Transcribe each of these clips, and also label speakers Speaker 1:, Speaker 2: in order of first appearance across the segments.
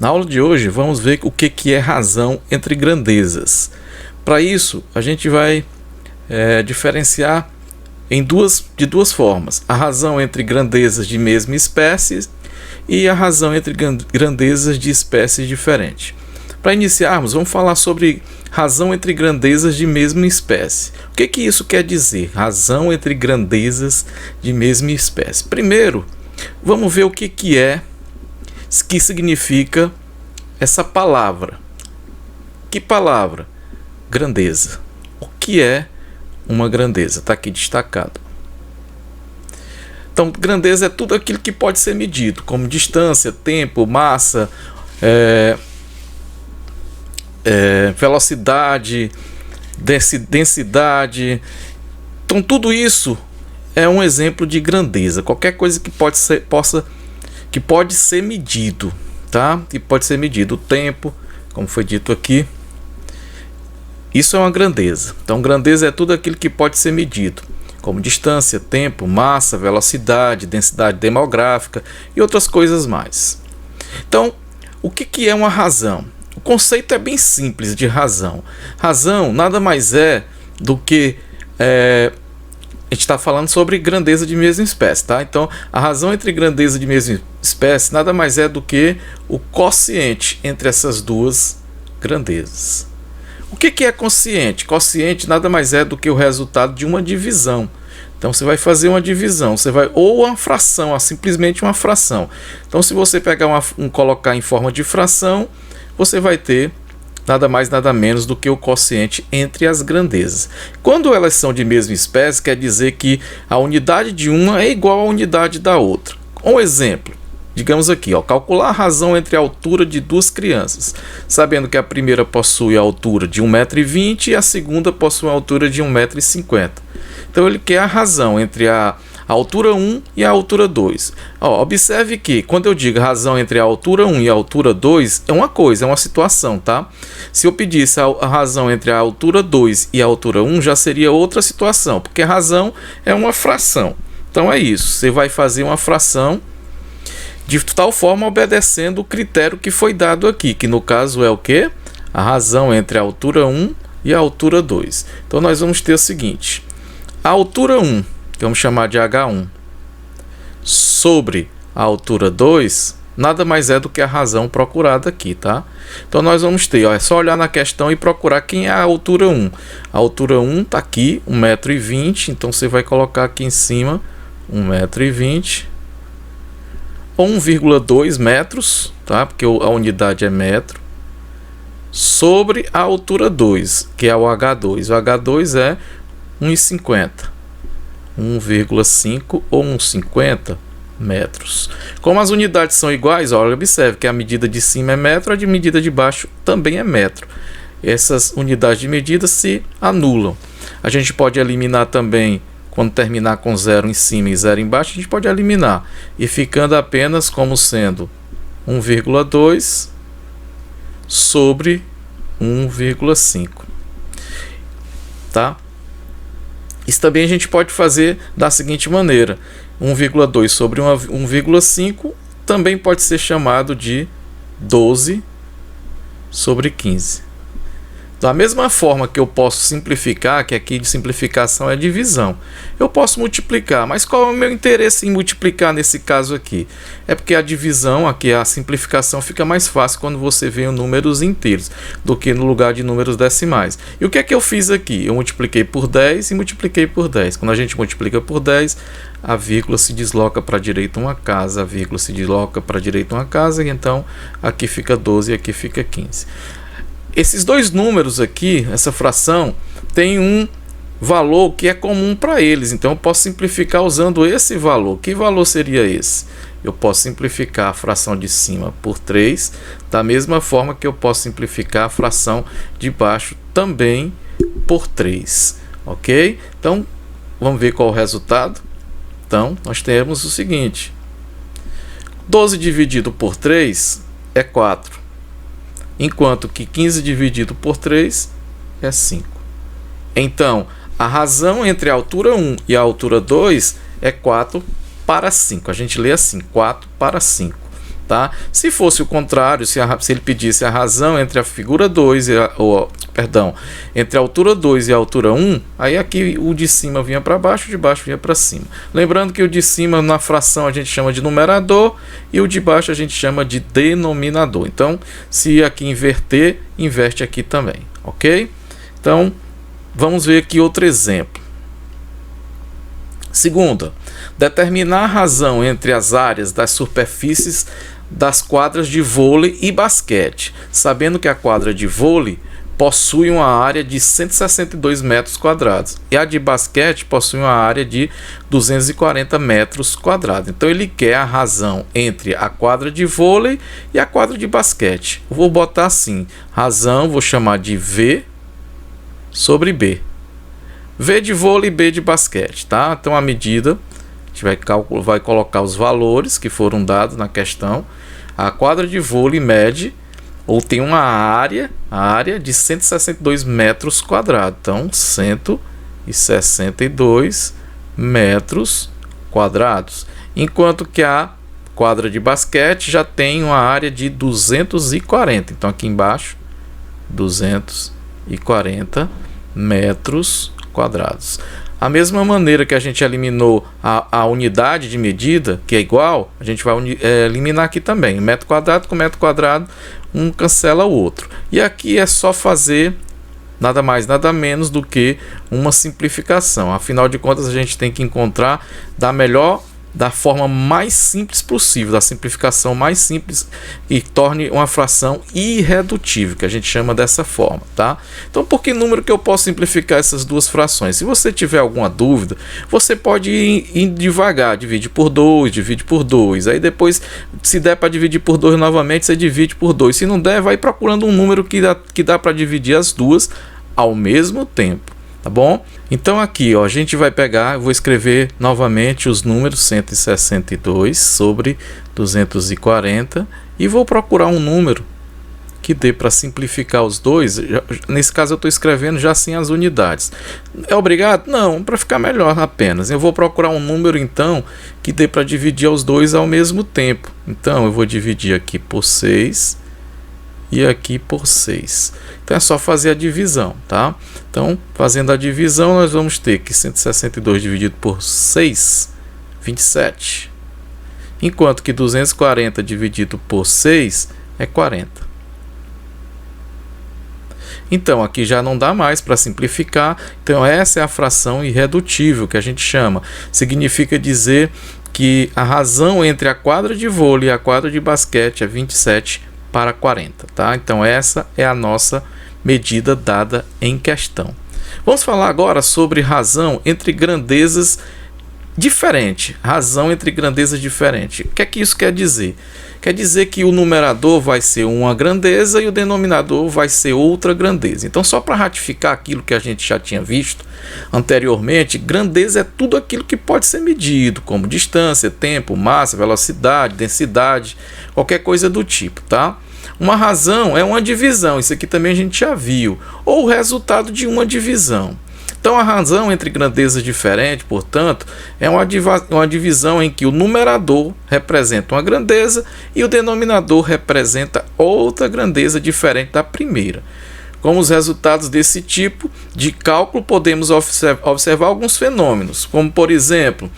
Speaker 1: Na aula de hoje vamos ver o que é razão entre grandezas. Para isso a gente vai diferenciar de duas formas: a razão entre grandezas de mesma espécie e a razão entre grandezas de espécies diferentes. Para iniciarmos, vamos falar sobre razão entre grandezas de mesma espécie. O que isso quer dizer? Razão entre grandezas de mesma espécie. Primeiro, vamos ver o que significa essa palavra. Que palavra? Grandeza. O que é uma grandeza? Está aqui destacado. Então, grandeza é tudo aquilo que pode ser medido, como distância, tempo, massa, velocidade, densidade. Então, tudo isso é um exemplo de grandeza. Qualquer coisa que pode ser medido, tá? Que pode ser medido. O tempo, como foi dito aqui, isso é uma grandeza. Então, grandeza é tudo aquilo que pode ser medido, como distância, tempo, massa, velocidade, densidade demográfica e outras coisas mais. Então, o que é uma razão? O conceito é bem simples de razão. Razão nada mais é do que a gente está falando sobre grandeza de mesma espécie, tá? Então, a razão entre grandeza de mesma espécie nada mais é do que o quociente entre essas duas grandezas. O que é quociente? Quociente nada mais é do que o resultado de uma divisão. Então, você vai fazer uma divisão, ou uma fração, simplesmente uma fração. Então, se você pegar colocar em forma de fração, você vai ter nada mais, nada menos do que o quociente entre as grandezas. Quando elas são de mesma espécie, quer dizer que a unidade de uma é igual à unidade da outra. Um exemplo, digamos aqui, calcular a razão entre a altura de duas crianças, sabendo que a primeira possui a altura de 1,20 m e a segunda possui a altura de 1,50 m. Então ele quer a razão entre a altura 1 e a altura 2. Observe que quando eu digo razão entre a altura 1 e a altura 2, é uma coisa, é uma situação, tá? Se eu pedisse a razão entre a altura 2 e a altura 1, já seria outra situação, porque a razão é uma fração. Então é isso, você vai fazer uma fração de tal forma obedecendo o critério que foi dado aqui, que no caso é o quê? A razão entre a altura 1 e a altura 2. Então nós vamos ter o seguinte: a altura 1, que vamos chamar de H1, sobre a altura 2, nada mais é do que a razão procurada aqui, tá? Então nós vamos ter, é só olhar na questão e procurar quem é a altura 1. A altura 1 está aqui, 1,20 m, então você vai colocar aqui em cima 1,20 m, ou 1,2 metros, tá? Porque a unidade é metro, sobre a altura 2, que é o H2. O H2 é 1,50 m, 1,5 ou 1,50 metros. Como as unidades são iguais, observe que a medida de cima é metro, a de medida de baixo também é metro. Essas unidades de medida se anulam. A gente pode eliminar também, quando terminar com 0 em cima e 0 embaixo, a gente pode eliminar, e ficando apenas como sendo 1,2 sobre 1,5, tá? Isso também a gente pode fazer da seguinte maneira: 1,2 sobre 1,5 também pode ser chamado de 12 sobre 15. Da mesma forma que eu posso simplificar, que aqui de simplificação é divisão, eu posso multiplicar. Mas qual é o meu interesse em multiplicar nesse caso aqui? É porque a divisão, aqui a simplificação, fica mais fácil quando você vê números inteiros do que no lugar de números decimais. E o que é que eu fiz aqui? Eu multipliquei por 10 e multipliquei por 10. Quando a gente multiplica por 10, a vírgula se desloca para a direita uma casa, a vírgula se desloca para a direita uma casa, e então aqui fica 12 e aqui fica 15. Esses dois números aqui, essa fração, tem um valor que é comum para eles. Então eu posso simplificar usando esse valor. Que valor seria esse? Eu posso simplificar a fração de cima por 3, da mesma forma que eu posso simplificar a fração de baixo também por 3. Ok? Então, vamos ver qual é o resultado. Então, nós temos o seguinte: 12 dividido por 3 é 4. Enquanto que 15 dividido por 3 é 5. Então, a razão entre a altura 1 e a altura 2 é 4 para 5. A gente lê assim, 4 para 5. tá? Se fosse o contrário, se ele pedisse a razão entre a figura 2 e entre a altura 2 e a altura 1, aí aqui o de cima vinha para baixo, o de baixo vinha para cima. Lembrando que o de cima na fração a gente chama de numerador e o de baixo a gente chama de denominador. Então, se aqui inverter, inverte aqui também, ok? Então, vamos ver aqui outro exemplo. Segunda, determinar a razão entre as áreas das superfícies das quadras de vôlei e basquete, sabendo que a quadra de vôlei possui uma área de 162 metros quadrados e a de basquete possui uma área de 240 metros quadrados. Então ele quer a razão entre a quadra de vôlei e a quadra de basquete. Eu vou botar assim, razão, vou chamar de V sobre B. V de vôlei e B de basquete, tá? Então a medida, a gente vai colocar os valores que foram dados na questão. A quadra de vôlei mede ou tem uma área de 162 metros quadrados. Então, 162 metros quadrados. Enquanto que a quadra de basquete já tem uma área de 240. Então, aqui embaixo, 240 metros quadrados. A mesma maneira que a gente eliminou a unidade de medida, que é igual, a gente vai eliminar aqui também. Metro quadrado com metro quadrado, um cancela o outro. E aqui é só fazer nada mais, nada menos do que uma simplificação. Afinal de contas, a gente tem que encontrar da forma mais simples possível, da simplificação mais simples e torne uma fração irredutível, que a gente chama dessa forma, tá? Então, por que número que eu posso simplificar essas duas frações? Se você tiver alguma dúvida, você pode ir devagar, divide por 2, divide por 2, aí depois, se der para dividir por 2 novamente, você divide por 2, se não der, vai procurando um número que dá para dividir as duas ao mesmo tempo. Tá bom? Então aqui, ó, a gente vai pegar, eu vou escrever novamente os números 162 sobre 240 e vou procurar um número que dê para simplificar os dois. Nesse caso eu estou escrevendo já sem as unidades. É obrigado? Não, para ficar melhor apenas. Eu vou procurar um número então que dê para dividir os dois ao mesmo tempo. Então eu vou dividir aqui por 6 e aqui por 6. Então é só fazer a divisão, tá? Então, fazendo a divisão, nós vamos ter que 162 dividido por 6, 27. Enquanto que 240 dividido por 6 é 40. Então, aqui já não dá mais para simplificar. Então, essa é a fração irredutível que a gente chama. Significa dizer que a razão entre a quadra de vôlei e a quadra de basquete é 27 para 40, tá? Então essa é a nossa medida dada em questão. Vamos falar agora sobre razão entre grandezas diferentes. Razão entre grandezas diferentes. O que é que isso quer dizer? Quer dizer que o numerador vai ser uma grandeza e o denominador vai ser outra grandeza. Então, só para ratificar aquilo que a gente já tinha visto anteriormente, grandeza é tudo aquilo que pode ser medido, como distância, tempo, massa, velocidade, densidade, qualquer coisa do tipo, tá? Uma razão é uma divisão, isso aqui também a gente já viu, ou o resultado de uma divisão. Então, a razão entre grandezas diferentes, portanto, é uma divisão em que o numerador representa uma grandeza e o denominador representa outra grandeza diferente da primeira. Como os resultados desse tipo de cálculo, podemos observar alguns fenômenos, como, por exemplo,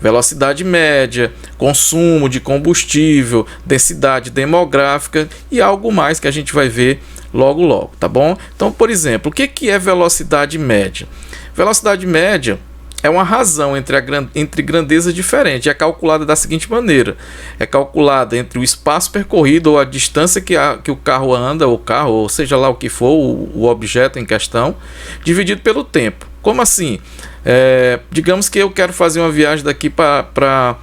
Speaker 1: velocidade média, consumo de combustível, densidade demográfica e algo mais que a gente vai ver logo, tá bom? Então, por exemplo, o que é velocidade média? Velocidade média é uma razão entre grandezas diferentes. É calculada da seguinte maneira: é calculada entre o espaço percorrido ou a distância que o carro anda, ou seja lá o que for, o objeto em questão, dividido pelo tempo. Como assim? Digamos que eu quero fazer uma viagem daqui para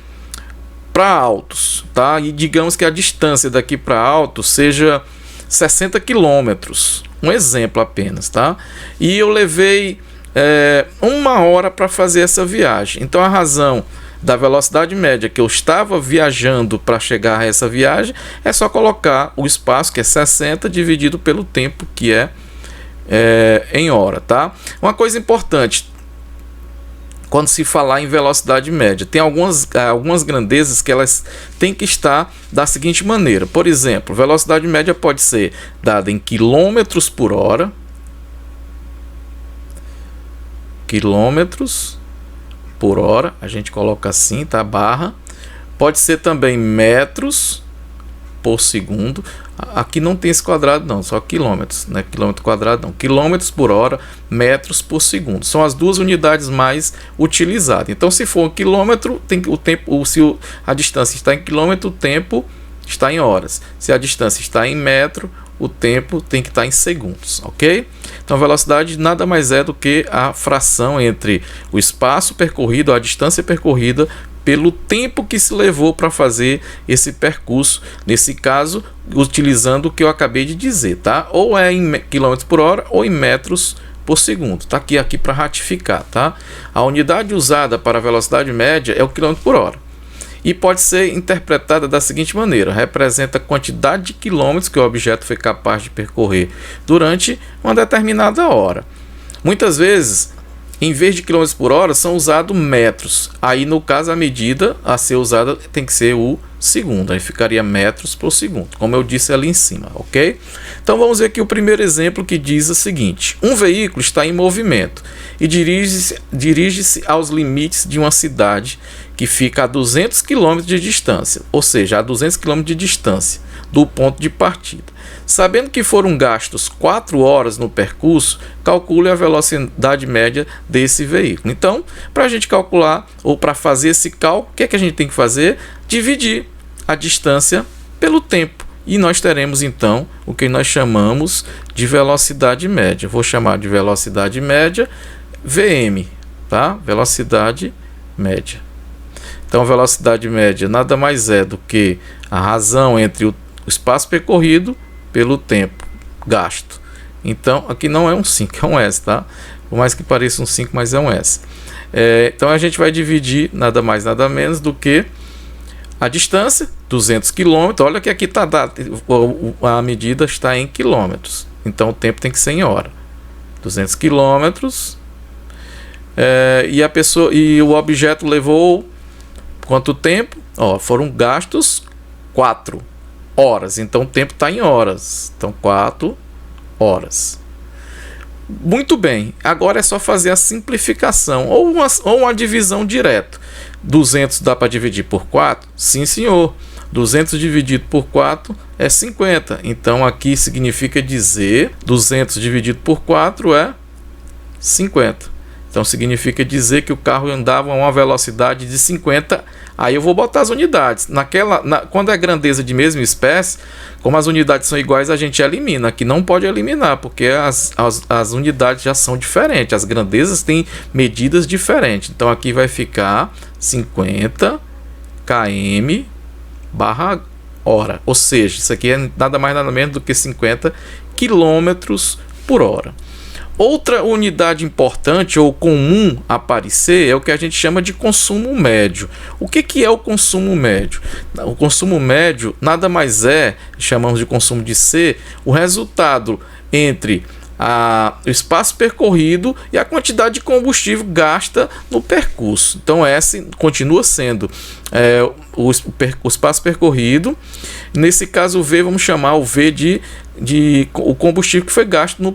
Speaker 1: Altos, tá? E digamos que a distância daqui para Altos seja 60 quilômetros, um exemplo apenas, tá? E eu levei 1 hora para fazer essa viagem. Então a razão da velocidade média que eu estava viajando para chegar a essa viagem é só colocar o espaço, que é 60, dividido pelo tempo, que é em hora, tá? Uma coisa importante: quando se falar em velocidade média. Tem algumas grandezas que elas têm que estar da seguinte maneira. Por exemplo, velocidade média pode ser dada em quilômetros por hora. Quilômetros por hora, a gente coloca assim, tá? Barra. Pode ser também metros por segundo. Aqui não tem esse quadrado não, só quilômetros, né? Quilômetro quadrado não. Quilômetros por hora, metros por segundo. São as duas unidades mais utilizadas. Então, se for um quilômetro, tem o tempo, se a distância está em quilômetro, o tempo está em horas. Se a distância está em metro, o tempo tem que estar em segundos, ok? Então, a velocidade nada mais é do que a fração entre o espaço percorrido, a distância percorrida, pelo tempo que se levou para fazer esse percurso, nesse caso, utilizando o que eu acabei de dizer, tá? Ou é em quilômetros por hora ou em metros por segundo. Tá aqui para ratificar, tá? A unidade usada para a velocidade média é o quilômetro por hora. E pode ser interpretada da seguinte maneira: representa a quantidade de quilômetros que o objeto foi capaz de percorrer durante uma determinada hora. Muitas vezes, em vez de quilômetros por hora, são usados metros. Aí, no caso, a medida a ser usada tem que ser o segundo. Aí ficaria metros por segundo, como eu disse ali em cima, ok? Então, vamos ver aqui o primeiro exemplo, que diz o seguinte: um veículo está em movimento e dirige-se aos limites de uma cidade que fica a 200 km de distância, ou seja, a 200 km de distância do ponto de partida. Sabendo que foram gastos 4 horas no percurso, calcule a velocidade média desse veículo. Então, para a gente calcular, ou para fazer esse cálculo, o que é que a gente tem que fazer? Dividir a distância pelo tempo. E nós teremos, então, o que nós chamamos de velocidade média. Vou chamar de velocidade média VM, tá? Velocidade média. Então, a velocidade média nada mais é do que a razão entre o espaço percorrido pelo tempo gasto. Então, aqui não é um 5, é um S, tá? Por mais que pareça um 5, mas é um S. Então, a gente vai dividir nada mais, nada menos do que a distância, 200 km. Olha que aqui está a medida está em quilômetros. Então, o tempo tem que ser em hora. 200 km. E o objeto levou quanto tempo? Foram gastos 4 horas. Então, o tempo está em horas. Então, 4 horas. Muito bem. Agora é só fazer a simplificação ou uma divisão direta. 200 dá para dividir por 4? Sim, senhor. 200 dividido por 4 é 50. Então, aqui significa dizer 200 dividido por 4 é 50. Então, significa dizer que o carro andava a uma velocidade de 50. Aí eu vou botar as unidades. Quando é grandeza de mesma espécie, como as unidades são iguais, a gente elimina. Aqui não pode eliminar, porque as unidades já são diferentes. As grandezas têm medidas diferentes. Então, aqui vai ficar 50 km/hora. Ou seja, isso aqui é nada mais nada menos do que 50 km por hora. Outra unidade importante ou comum a aparecer é o que a gente chama de consumo médio. O que é o consumo médio? O consumo médio nada mais chamamos de consumo de C, o resultado entre o espaço percorrido e a quantidade de combustível gasta no percurso. Então, essa continua sendo o espaço percorrido. Nesse caso, o V, vamos chamar o V de o combustível que foi gasto no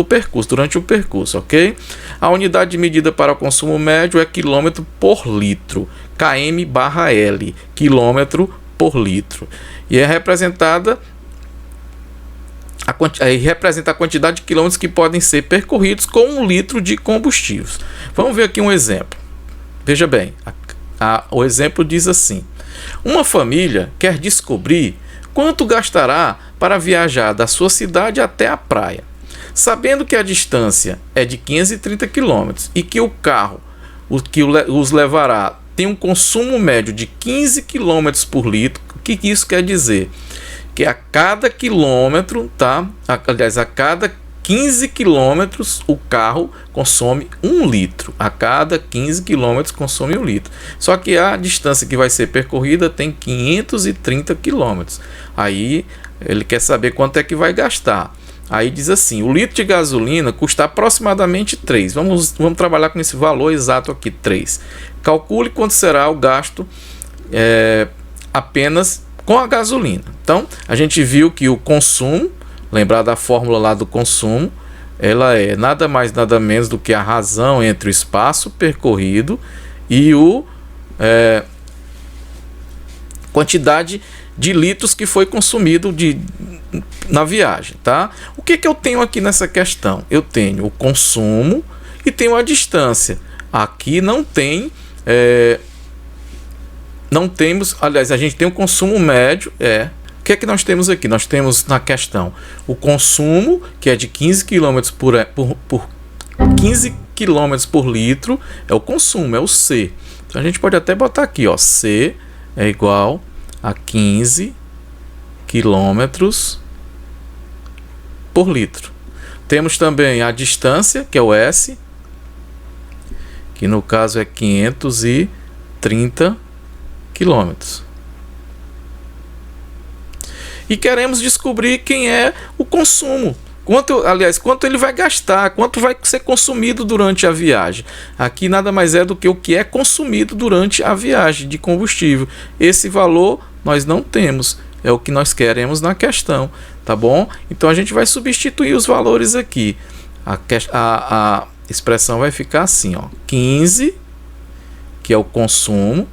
Speaker 1: percurso, durante o percurso, ok? A unidade de medida para o consumo médio é quilômetro por litro, km/L, quilômetro por litro. E representa a quantidade de quilômetros que podem ser percorridos com 1 litro de combustível. Vamos ver aqui um exemplo. Veja bem, o exemplo diz assim: uma família quer descobrir quanto gastará para viajar da sua cidade até a praia. Sabendo que a distância é de 530 km e que o carro que os levará tem um consumo médio de 15 km por litro, o que isso quer dizer? Que a cada quilômetro, aliás, a cada 15 quilômetros o carro consome 1 litro. A cada 15 quilômetros consome 1 litro. Só que a distância que vai ser percorrida tem 530 quilômetros. Aí ele quer saber quanto é que vai gastar. Aí diz assim: o litro de gasolina custa aproximadamente 3. Vamos trabalhar com esse valor exato aqui, 3. Calcule quanto será o gasto apenas com a gasolina. Então, a gente viu que o consumo, lembrar da fórmula lá do consumo, ela é nada mais nada menos do que a razão entre o espaço percorrido e quantidade de litros que foi consumido na viagem, tá? O que eu tenho aqui nessa questão? Eu tenho o consumo e tenho a distância. Aqui não tem, não temos, aliás, a gente tem o consumo médio, O que é que nós temos aqui? Nós temos na questão o consumo, que é de 15 km por 15 km por litro, é o consumo, é o C. Então a gente pode até botar aqui, ó, C é igual a 15 km por litro. Temos também a distância, que é o S, que no caso é 530 km. E queremos descobrir quem é o consumo. Quanto ele vai gastar, quanto vai ser consumido durante a viagem. Aqui nada mais é do que o que é consumido durante a viagem de combustível. Esse valor nós não temos, é o que nós queremos na questão, tá bom? Então a gente vai substituir os valores aqui. A expressão vai ficar assim, ó, 15, que é o consumo,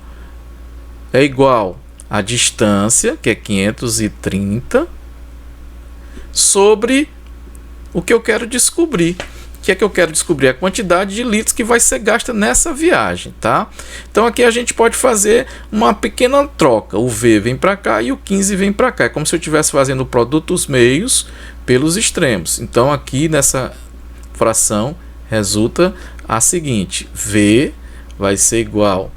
Speaker 1: é igual a distância, que é 530, sobre o que eu quero descobrir. O que é que eu quero descobrir? A quantidade de litros que vai ser gasta nessa viagem, tá? Então aqui a gente pode fazer uma pequena troca. O V vem para cá e o 15 vem para cá. É como se eu estivesse fazendo o produto dos meios pelos extremos. Então aqui nessa fração resulta a seguinte: V vai ser igual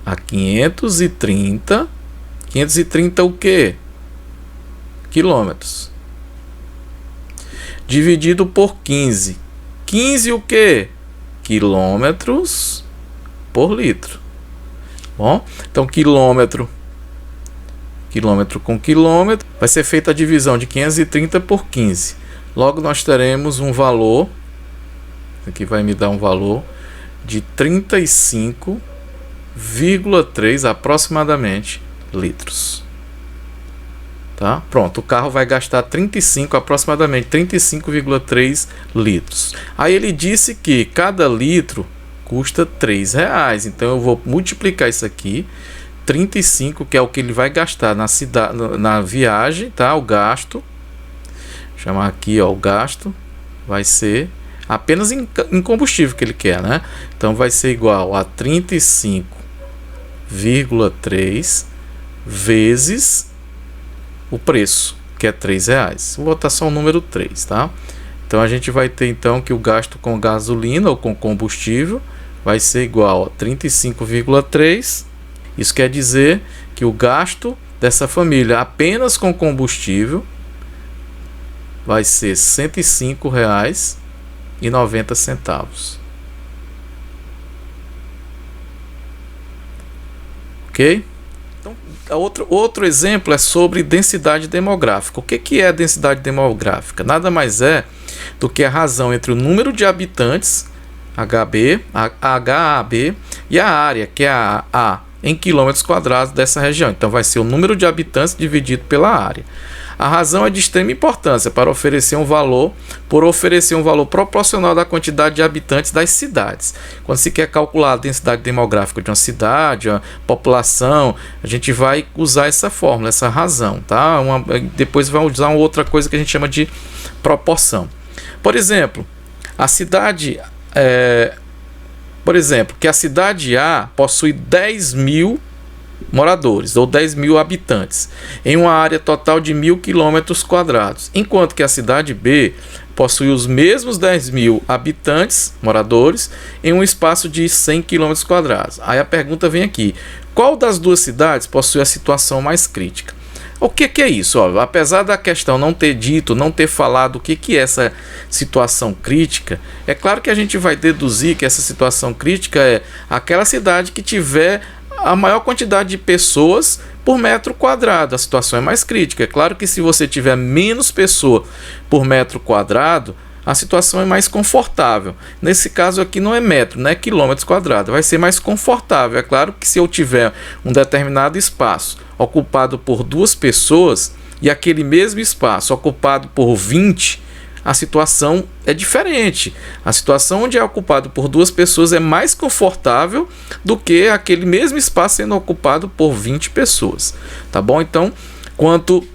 Speaker 1: a 530. 530 o quê? Quilômetros. Dividido por 15. 15 o quê? Quilômetros por litro. Bom, então quilômetro com quilômetro, vai ser feita a divisão de 530 por 15. Logo nós teremos um valor, aqui vai me dar um valor de 35,3 aproximadamente litros. Tá? Pronto, o carro vai gastar aproximadamente 35,3 litros. Aí ele disse que cada litro custa R$3. Então eu vou multiplicar isso aqui, 35, que é o que ele vai gastar na viagem, tá? O gasto. Vou chamar aqui, ó, o gasto vai ser apenas em combustível que ele quer, né? Então vai ser igual a 35,3 vezes o preço, que é R$3. Vou botar só o número 3, tá? Então a gente vai ter então que o gasto com gasolina ou com combustível vai ser igual a 35,3. Isso quer dizer que o gasto dessa família apenas com combustível vai ser R$105,90. Ok? Então, outro exemplo é sobre densidade demográfica. O que é densidade demográfica? Nada mais é do que a razão entre o número de habitantes, HAB, e a área, que é a A, em quilômetros quadrados dessa região. Então vai ser o número de habitantes dividido pela área. A razão é de extrema importância para oferecer um valor proporcional da quantidade de habitantes das cidades. Quando se quer calcular a densidade demográfica de uma cidade, a população, a gente vai usar essa fórmula, essa razão, tá? Depois vai usar uma outra coisa que a gente chama de proporção. Por exemplo, que a cidade A possui 10.000 moradores ou 10.000 habitantes em uma área total de 1.000 km², enquanto que a cidade B possui os mesmos 10.000 habitantes, moradores, em um espaço de 100 km². Aí a pergunta vem aqui: qual das duas cidades possui a situação mais crítica? O que é isso? Ó, apesar da questão não ter falado o que é essa situação crítica, é claro que a gente vai deduzir que essa situação crítica é aquela cidade que tiver a maior quantidade de pessoas por metro quadrado. A situação é mais crítica. É claro que se você tiver menos pessoa por metro quadrado, a situação é mais confortável. Nesse caso aqui não é metro, não é quilômetros quadrados. Vai ser mais confortável. É claro que se eu tiver um determinado espaço ocupado por 2 pessoas e aquele mesmo espaço ocupado por 20, a situação é diferente. A situação onde é ocupado por 2 pessoas é mais confortável do que aquele mesmo espaço sendo ocupado por 20 pessoas. Tá bom? Então, quanto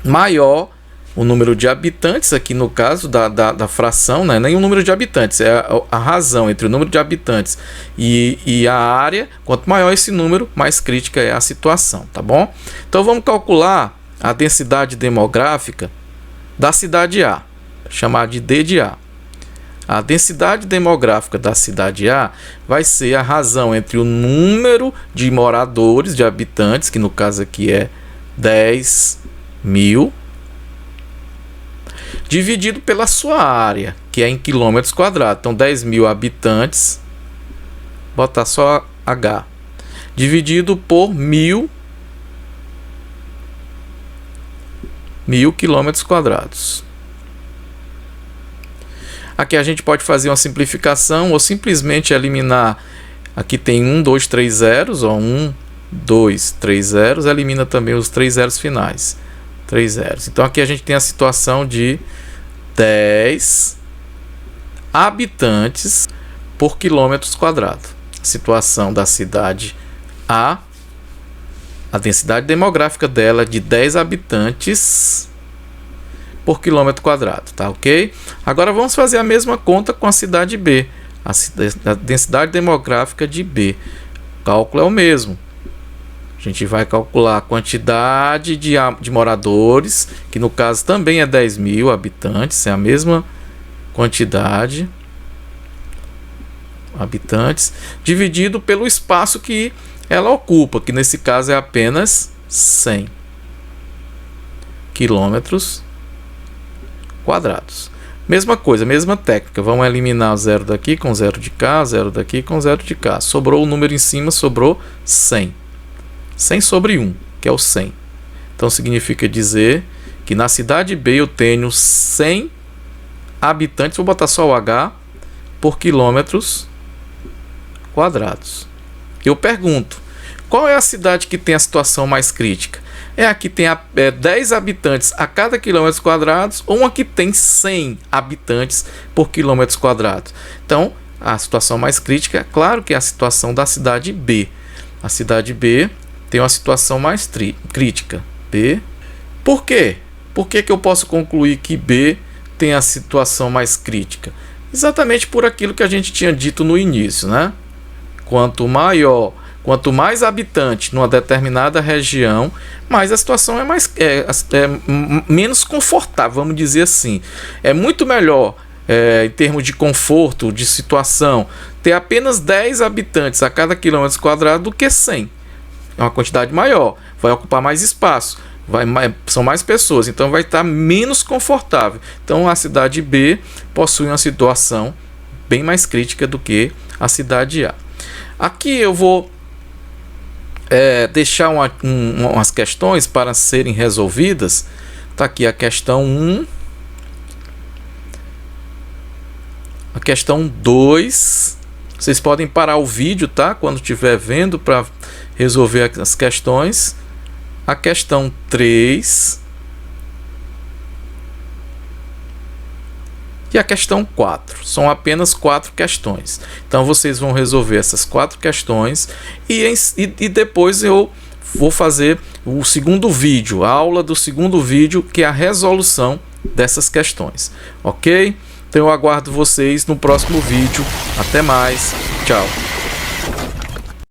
Speaker 1: maior o número de habitantes, aqui no caso da fração, né? Nem o número de habitantes, é a razão entre o número de habitantes e a área. Quanto maior esse número, mais crítica é a situação. Tá bom? Então, vamos calcular a densidade demográfica da cidade A, chamada de D de A. A densidade demográfica da cidade A vai ser a razão entre o número de moradores, de habitantes, que no caso aqui é 10.000, dividido pela sua área, que é em quilômetros quadrados. Então, 10.000 habitantes, botar só H, dividido por 1.000 quilômetros quadrados. Aqui a gente pode fazer uma simplificação ou simplesmente eliminar. Aqui tem 1, 2, 3 zeros, ó, 1, 2, 3 zeros, elimina também os 3 zeros finais. 3 zeros. Então aqui a gente tem a situação de 10 habitantes por quilômetros quadrados. Situação da cidade A. A densidade demográfica dela é de 10 habitantes por quilômetro quadrado, tá ok? Agora vamos fazer a mesma conta com a cidade B, a densidade demográfica de B. O cálculo é o mesmo. A gente vai calcular a quantidade de moradores, que no caso também é 10.000 habitantes, é a mesma quantidade habitantes, dividido pelo espaço que ela ocupa, que nesse caso é apenas 100 quilômetros quadrados. Mesma coisa, mesma técnica. Vamos eliminar o zero daqui com zero de cá, zero daqui com zero de cá. Sobrou o número em cima, sobrou 100. 100 sobre 1, que é o 100. Então significa dizer que na cidade B eu tenho 100 habitantes, vou botar só o H, por quilômetros quadrados. Eu pergunto, qual é a cidade que tem a situação mais crítica? É a que tem 10 habitantes a cada quilômetro quadrado ou uma que tem 100 habitantes por quilômetros quadrados? Então, a situação mais crítica, é claro que é a situação da cidade B. A cidade B tem uma situação mais crítica. B. Por quê? Por que eu posso concluir que B tem a situação mais crítica? Exatamente por aquilo que a gente tinha dito no início, né? Quanto mais habitante numa determinada região, mais a situação é menos confortável, vamos dizer assim. É muito melhor, em termos de conforto, de situação, ter apenas 10 habitantes a cada quilômetro quadrado do que 100. É uma quantidade maior, vai ocupar mais espaço, são mais pessoas, então vai estar menos confortável. Então a cidade B possui uma situação bem mais crítica do que a cidade A. Aqui eu vou deixar umas questões para serem resolvidas. Está aqui a questão 1, a questão 2. Vocês podem parar o vídeo, tá? Quando estiver vendo, para resolver as questões. A questão 3 e a questão 4. São apenas 4 questões. Então vocês vão resolver essas 4 questões e depois eu vou fazer o segundo vídeo, a aula do segundo vídeo, que é a resolução dessas questões. Ok? Então eu aguardo vocês no próximo vídeo. Até mais. Tchau.